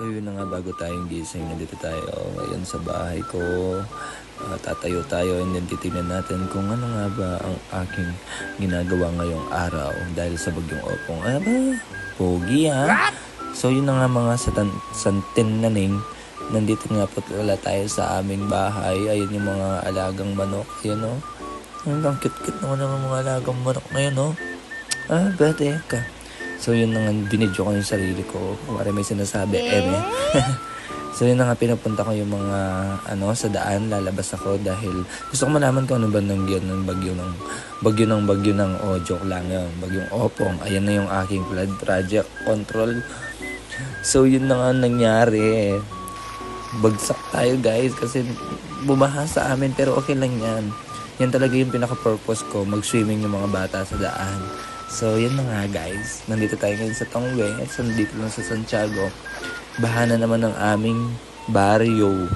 So yun na nga, bago tayong gising, nandito tayo ngayon sa bahay ko. Tatayo tayo and then titignan natin kung ano nga ba ang aking ginagawa ngayong araw dahil sa bagyong Opong. Pogi ha? So yun na nga mga santin naning. Nandito nga po wala tayo sa aming bahay. Ayun yung mga alagang manok. Ayan o. Ang cute-cute naman ng mga alagang manok ngayon o. Bete ka. So yun na nga, binidyo ko yung sarili ko. Kumari may sinasabi, So yun na nga, pinapunta ko yung mga sa daan, lalabas ako dahil gusto ko malaman kung ano ba nangyari ng bagyo ng joke lang yun, bagyong Opong. Ayan na yung aking flood project control. So yun na nga nangyari. Bagsak tayo guys kasi bumaha sa amin pero okay lang yan. Yan talaga yung pinaka-purpose ko, mag-swimming yung mga bata sa daan. So, yun na nga guys. Nandito tayo ngayon sa Tongwe. At nandito lang sa Santiago. Baha na naman ng aming baryo.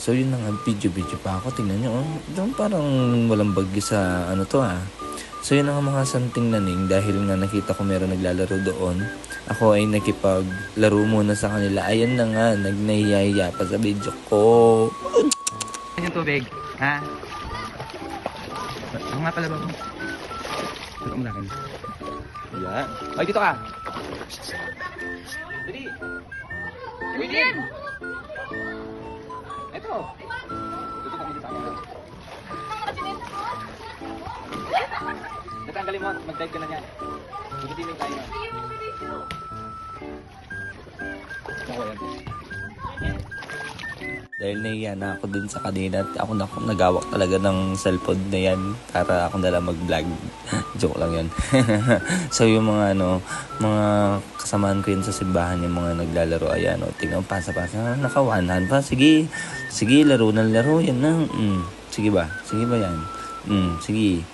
So, yun na nga. Video pa ako. Tingnan nyo. Parang walang bagyo sa So, yun na nga mga santing naning. Dahil nga nakita ko meron naglalaro doon. Ako ay nakipaglaro muna sa kanila. Ayan na nga. Nagnahiyaya pa sa video ko. Ano yung tubig? Ha? Ano nga pala ba? Tutok mo natin. Ayan. Ay, dito ka! Dali! William! Ito! Dito kami dito. Natanggalin mo, mag-dive ka na yan. Magdidiling tayo. Ako yan. Dahil nahiya na ako dun sa kanina at ako nagawak talaga ng cellphone na yan para ako nalang mag-vlog. Joke lang yan. So yung mga mga kasamaan ko yun sa simbahan, yung mga naglalaro, ayan tingnan, pasa-pasa, naka-one-hand pa, sige, laro na laro, yan na, sige ba yan, sige.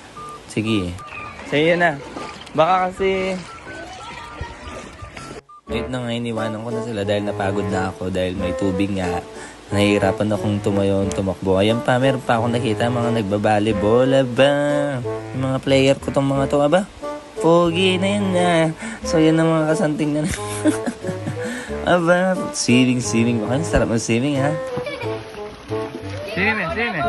So yun na, baka kasi wait na nga, iniwanan ko na sila dahil napagod na ako dahil may tubig nga. Nahihirapan akong tumakbo. Ayan pa, meron pa akong nakita mga nagbabalibol. Yung mga player ko tong mga to, pogi na yan na. So yan ang mga kasanting na. Swimming. Baka sarap ng swimming ha. Swimming. Deme.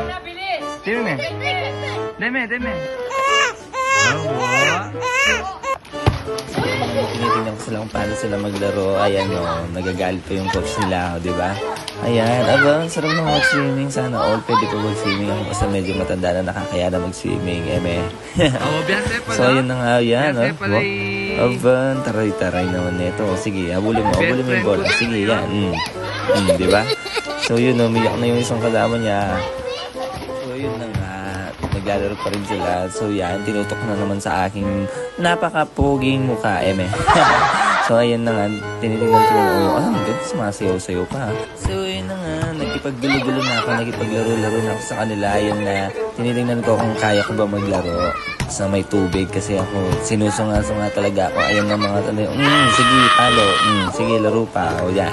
Tinitingnan ko sila kung paano sila maglaro. Ayan nagagalit pa yung coach nila, di ba? Ayan, sarap na mag-swimming. Sana all pwede ko mag-swimming ako kasi medyo matanda na nakakaya na mag-swimming. Biyase pala. So ayun na nga, yan. Biyase Taray naman nito. Sige, habulin mo yung bola. Sige, yan. Di ba? So yun, umiyak na yung isang kasama niya. So yun na nga, naglalaro pa rin sila. So yan, tinutok na naman sa aking napaka-poging mukha, So ayan na nga, tinitingnan ko ang ganda, sumasayaw-sayaw pa. So yun na nga, nagkipaggulo-gulo na ako, nakipaglaro-laro na ako sa kanila. Ayan na, tinitingnan ko kung kaya ko ba maglaro sa may tubig kasi ako, sinusunga-sunga talaga ako. Ayan na mga sige, palo, sige, laro pa. O yan.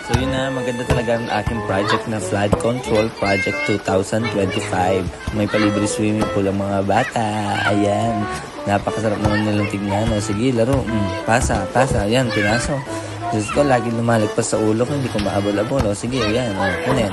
So yun na, maganda talaga ang aking project na Flood Control Project 2025. May palibre swimming pool ang mga bata. Ayan. Napakasarap naman nilang tignan. Sige, laro. Pasa. Ayan, pinaso. Diyos ko, lagi lumalagpas sa ulo ko. Hindi ko maabol-abol. Sige, ayan. Kunin.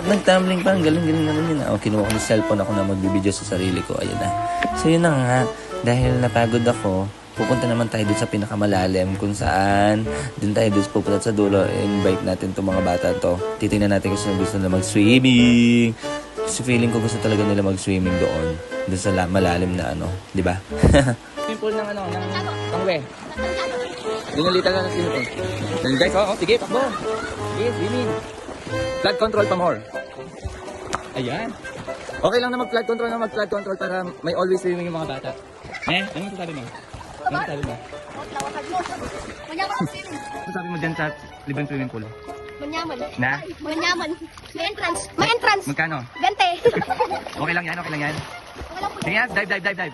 Nagtumbling pa. Ang galing naman yun. Kinuha ko ng cellphone ako na magbibideo sa sarili ko. Ayan na. So yun na nga. Dahil napagod ako, pupunta naman tayo dun sa pinakamalalim kung saan dun tayo pupunta sa dulo. Invite natin itong mga bata to. Titingnan natin kung gusto nila mag-swimming. Kasi feeling ko gusto talaga nila mag-swimming doon sa malalim na di ba? Swimming pool ng Tongwe. Dinalitan na ng swimming pool. Then guys, sige, takbo. Sige, swimming. Flood control pa more. Ayan. Okay lang na mag-flood control para may always swimming yung mga bata. Anong sasabi mo? Ano sabi mo dyan sa libreng swimming pool? Manyaman. Na? Manyaman. May entrance. Magkano? 20. Okay lang yan. Sige yan, dive.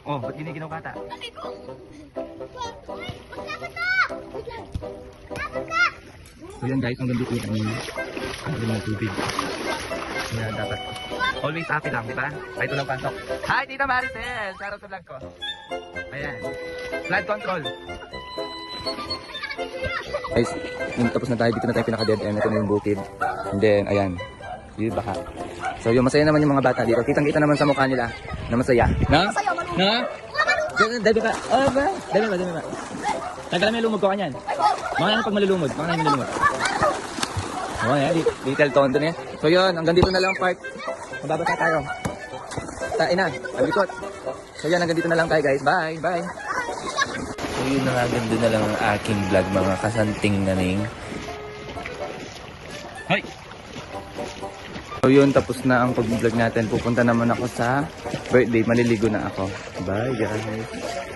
Ba't giniginaw ka ata? So yan guys, ang ganda po yung tubig. Yan, dapat always happy lang, di ba? Kahit walang pasok. Hi, Tita Maricel! Shoutout sa vlog ko. Ayan. Flood control. Guys, yung tapos na tayo, dito na tayo pinaka-dead end. Ito na yung bukid. And then, ayan. Yung baha. So, yung masaya naman yung mga bata dito. Kitang-kita naman sa mukha nila na masaya. Na? Na? Dami pa. Oh, ba? Dami pa. Tagalan mo yung lumog ko kanyan. Mga yan pag malulumod. Oh, yan. Little tondo na yan. So, yun. Hanggang dito na lang part. Mababasa tayo. Ina. Alikot. So, yan. Hanggang dito na lang tayo, guys. Bye. Bye. So yun na nga, ganda na lang ang aking vlog mga kasanting naning. Hoy! So yun, tapos na ang pag-vlog natin. Pupunta naman ako sa birthday. Maliligo na ako. Bye guys!